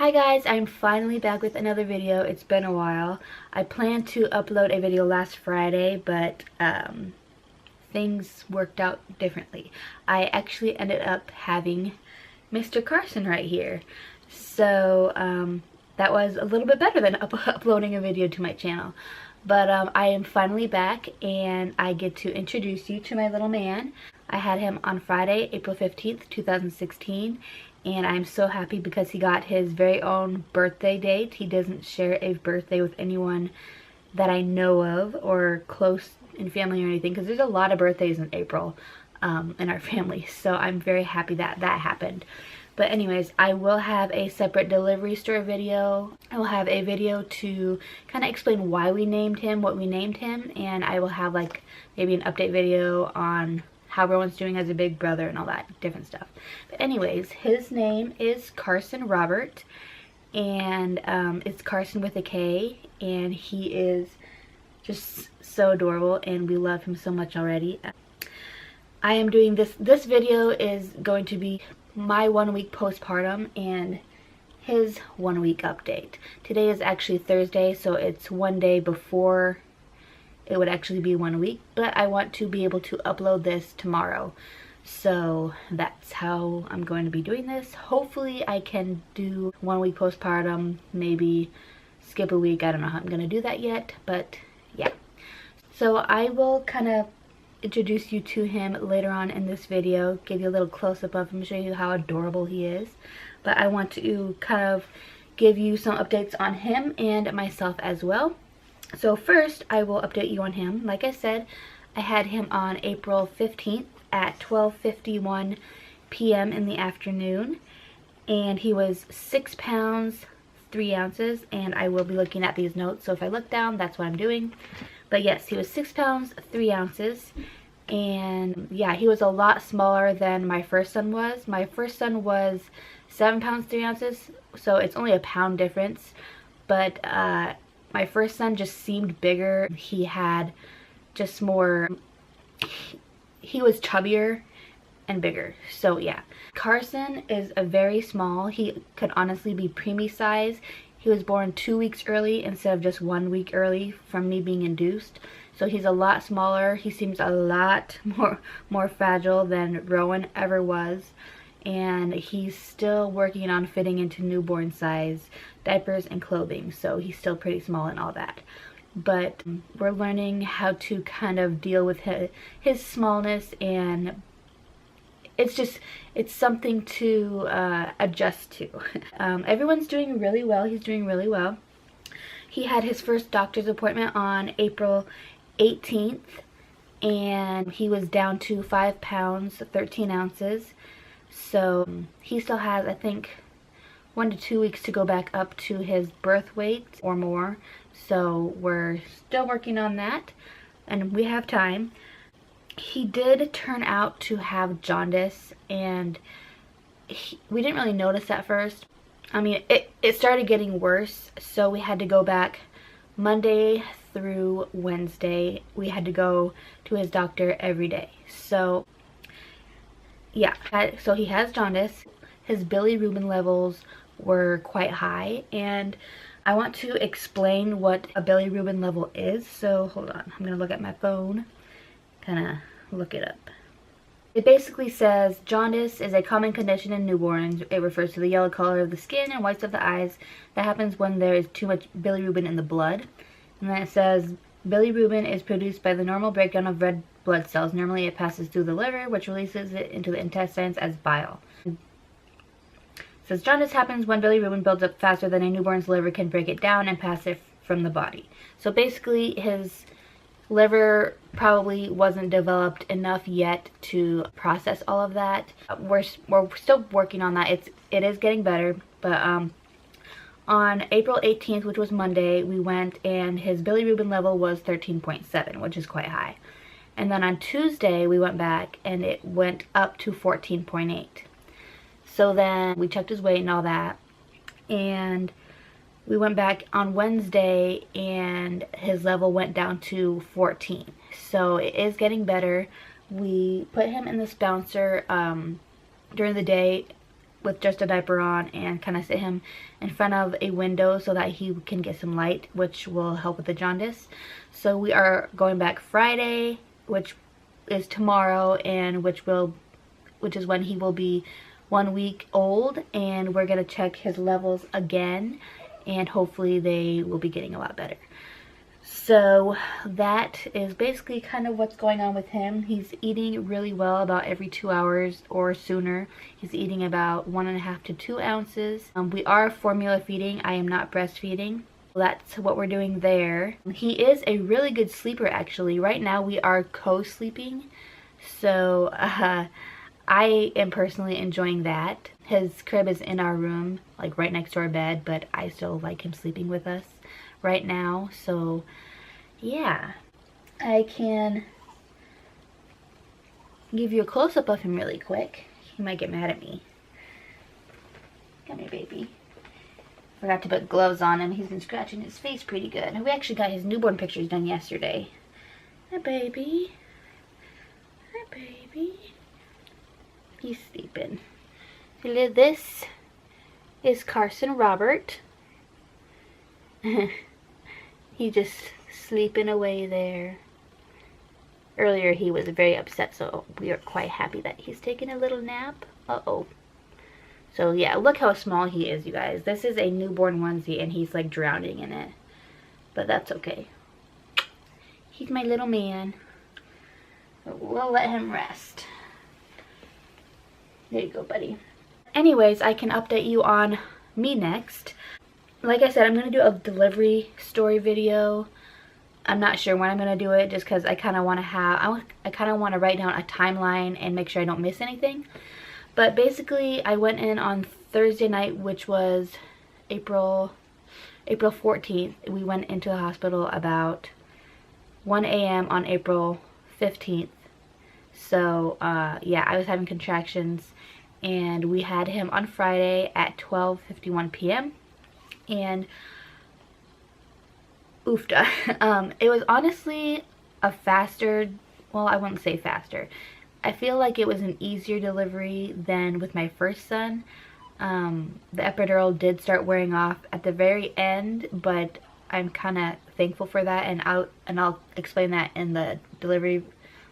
Hi guys, I'm finally back with another video. It's been a while. I planned to upload a video last Friday, but things worked out differently. I actually ended up having Mr. Carson right here. So that was a little bit better than uploading a video to my channel. But I am finally back and I get to introduce you to my little man. I had him on Friday, April 15th, 2016. And I'm so happy because he got his very own birthday date. He doesn't share a birthday with anyone that I know of or close in family or anything, because there's a lot of birthdays in April in our family. So I'm very happy that that happened. But anyways, I will have a separate delivery store video. I will have a video to kind of explain why we named him, what we named him, and I will have like maybe an update video on how everyone's doing as a big brother and all that different stuff. But anyways, his name is Karson Robert, and it's Karson with a K, and he is just so adorable and we love him so much already. I am doing this video is going to be my 1 week postpartum and his 1 week update. Today is actually Thursday, so it's one day before it would actually be 1 week, but I want to be able to upload this tomorrow. So that's how I'm going to be doing this. Hopefully I can do 1 week postpartum, maybe skip a week. I don't know how I'm going to do that yet, but yeah. So I will kind of introduce you to him later on in this video, give you a little close-up of him, show you how adorable he is. But I want to kind of give you some updates on him and myself as well. So first, I will update you on him. Like I said, I had him on April 15th at 12:51 p.m. in the afternoon, and he was 6 pounds 3 ounces, and I will be looking at these notes, so if I look down, that's what I'm doing. But yes, he was 6 pounds 3 ounces, and yeah, he was a lot smaller than my first son was. My first son was 7 pounds 3 ounces, so it's only a pound difference, but my first son just seemed bigger. He had just more, he was chubbier and bigger. So yeah, Karson is a very small, he could honestly be preemie size. He was born 2 weeks early instead of just 1 week early from me being induced. So he's a lot smaller. He seems a lot more fragile than Rowan ever was. And he's still working on fitting into newborn size diapers and clothing, so he's still pretty small and all that. But we're learning how to kind of deal with his smallness, and it's something to adjust to. Everyone's doing really well. He's doing really well. He had his first doctor's appointment on April 18th, and he was down to 5 pounds 13 ounces. So he still has, I think, 1 to 2 weeks to go back up to his birth weight or more. So we're still working on that, and we have time. He did turn out to have jaundice, and we didn't really notice at first. I mean, it started getting worse, so we had to go back Monday through Wednesday. We had to go to his doctor every day. So yeah, so he has jaundice. His bilirubin levels were quite high, and I want to explain what a bilirubin level is. So hold on, I'm gonna look at my phone, kind of look it up. It basically says jaundice is a common condition in newborns. It refers to the yellow color of the skin and whites of the eyes that happens when there is too much bilirubin in the blood. And then it says bilirubin is produced by the normal breakdown of red blood cells. Normally it passes through the liver, which releases it into the intestines as bile. It says jaundice happens when bilirubin builds up faster than a newborn's liver can break it down and pass it from the body. So basically his liver probably wasn't developed enough yet to process all of that. We're still working on that. It is getting better, but on April 18th, which was Monday, we went and his bilirubin level was 13.7, which is quite high. And then on Tuesday, we went back and it went up to 14.8. So then we checked his weight and all that, and we went back on Wednesday and his level went down to 14. So it is getting better. We put him in this bouncer during the day with just a diaper on and kind of sit him in front of a window so that he can get some light, which will help with the jaundice. So we are going back Friday, which is tomorrow, and which is when he will be 1 week old, and we're gonna check his levels again, and hopefully they will be getting a lot better. So that is basically kind of what's going on with him. He's eating really well, about every 2 hours or sooner. He's eating about 1.5 to 2 ounces. We are formula feeding. I am not breastfeeding. That's what we're doing there. He is a really good sleeper, actually. Right now we are co-sleeping, so I am personally enjoying that. His crib is in our room, like right next to our bed, but I still like him sleeping with us right now. So yeah, I can give you a close-up of him really quick. He might get mad at me. Come here, baby. Forgot to put gloves on him. He's been scratching his face pretty good. We actually got his newborn pictures done yesterday. Hi, baby. Hi, baby. He's sleeping. This is Karson Robert. He just sleeping away there. Earlier he was very upset, so we are quite happy that he's taking a little nap. Uh-oh. So yeah, look how small he is, you guys. This is a newborn onesie and he's like drowning in it. But that's okay. He's my little man. We'll let him rest. There you go, buddy. Anyways, I can update you on me next. Like I said, I'm going to do a delivery story video. I'm not sure when I'm going to do it, just because I kind of want to write down a timeline and make sure I don't miss anything. But basically, I went in on Thursday night, which was April 14th. We went into the hospital about 1 a.m. on April 15th. So, yeah, I was having contractions, and we had him on Friday at 12:51 p.m. and oofta. It was honestly a faster, well, I wouldn't say faster. I feel like it was an easier delivery than with my first son. The epidural did start wearing off at the very end, but I'm kind of thankful for that, and I'll explain that in the delivery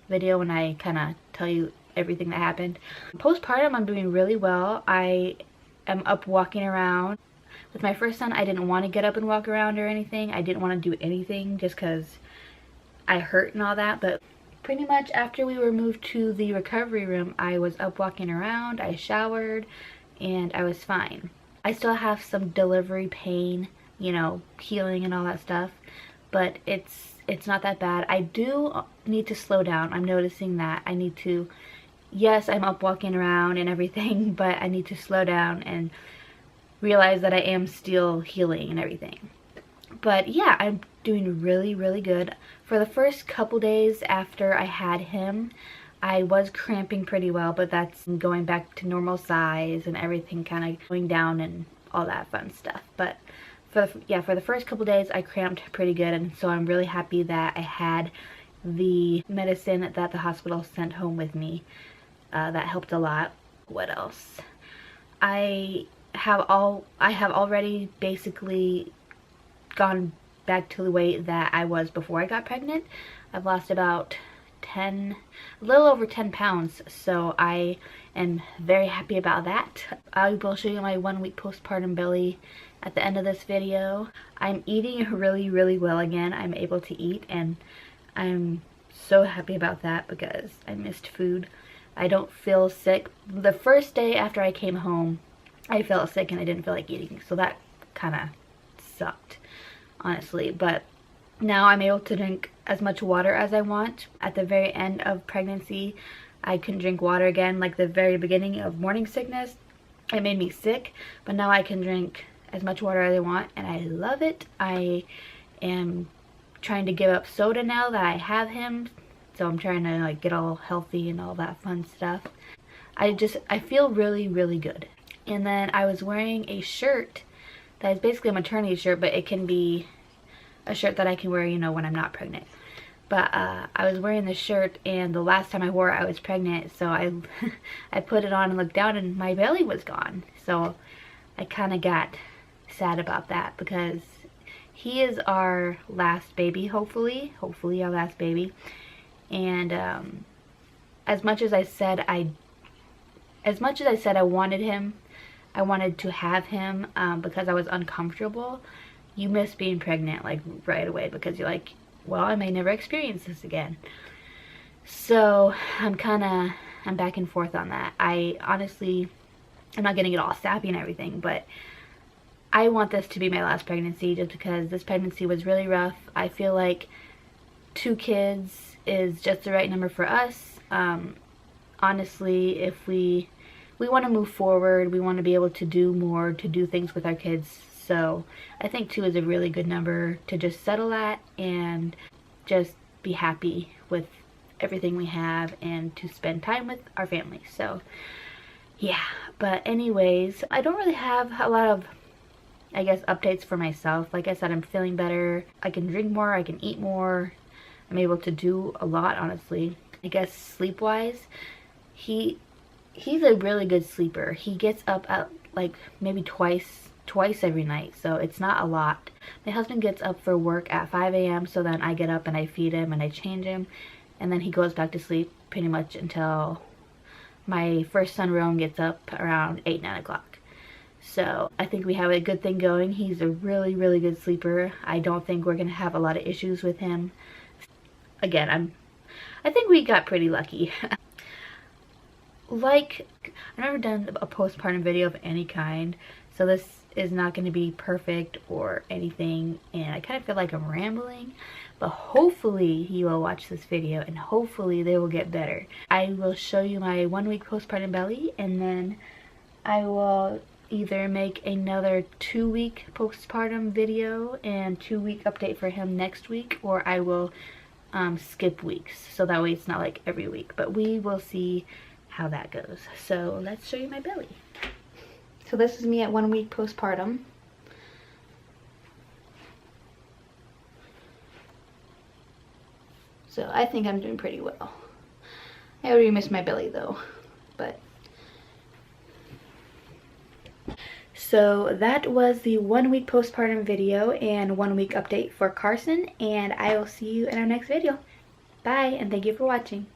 video when I kind of tell you everything that happened. Postpartum, I'm doing really well. I am up walking around. With my first son, I didn't want to get up and walk around or anything. I didn't want to do anything just because I hurt and all that. But pretty much after we were moved to the recovery room, I was up walking around, I showered, and I was fine. I still have some delivery pain, you know, healing and all that stuff, but it's not that bad. I do need to slow down. I'm noticing that I need to, yes, I'm up walking around and everything, but I need to slow down and realize that I am still healing and everything. But yeah, I'm doing really, really good. For the first couple days after I had him, I was cramping pretty well, but that's going back to normal size and everything kind of going down and all that fun stuff. But for the first couple days, I cramped pretty good, and so I'm really happy that I had the medicine that the hospital sent home with me. That helped a lot. What else? I have already basically gone back to the weight that I was before I got pregnant. I've lost about a little over 10 pounds, so I am very happy about that. I will show you my 1 week postpartum belly at the end of this video. I'm eating really, really well again. I'm able to eat, and I'm so happy about that because I missed food. I don't feel sick. The first day after I came home, I felt sick and I didn't feel like eating, so that kind of sucked, honestly. But now I'm able to drink as much water as I want. At the very end of pregnancy, I couldn't drink water again. Like the very beginning of morning sickness, it made me sick, but now I can drink as much water as I want, and I love it. I am trying to give up soda now that I have him, so I'm trying to like get all healthy and all that fun stuff. I feel really, really good. And then I was wearing a shirt that is basically a maternity shirt, but it can be a shirt that I can wear, you know, when I'm not pregnant. But I was wearing this shirt, and the last time I wore it I was pregnant, so I I put it on and looked down and my belly was gone. So I kind of got sad about that, because he is our last baby, hopefully our last baby. And as much as I said I wanted him, I wanted to have him because I was uncomfortable, you miss being pregnant like right away, because you're like, well, I may never experience this again. So I'm back and forth on that. I honestly, I'm not getting it all sappy and everything, but I want this to be my last pregnancy, just because this pregnancy was really rough. I feel like 2 kids is just the right number for us. Honestly, if we want to move forward, we want to be able to do more, to do things with our kids. So I think 2 is a really good number to just settle at and just be happy with everything we have and to spend time with our family. So yeah, but anyways, I don't really have a lot of, I guess, updates for myself. Like I said, I'm feeling better. I can drink more, I can eat more. I'm able to do a lot, honestly. I guess sleep-wise, he's a really good sleeper. He gets up at like maybe twice every night, so it's not a lot. My husband gets up for work at 5 a.m. so then I get up and I feed him and I change him, and then he goes back to sleep pretty much until my first son Rome gets up around 8-9 o'clock. So I think we have a good thing going. He's a really, really good sleeper. I don't think we're gonna have a lot of issues with him. Again, I think we got pretty lucky. Like, I've never done a postpartum video of any kind, so this is not going to be perfect or anything, and I kind of feel like I'm rambling, but hopefully you will watch this video and hopefully they will get better. I will show you my 1-week postpartum belly, and then I will either make another 2-week postpartum video and 2-week update for him next week, or I will skip weeks, so that way it's not like every week, but we will see how that goes. So let's show you my belly. So this is me at 1 week postpartum. So I think I'm doing pretty well. I already miss my belly though, but. So that was the 1 week postpartum video and 1 week update for Carson, and I will see you in our next video. Bye, and thank you for watching.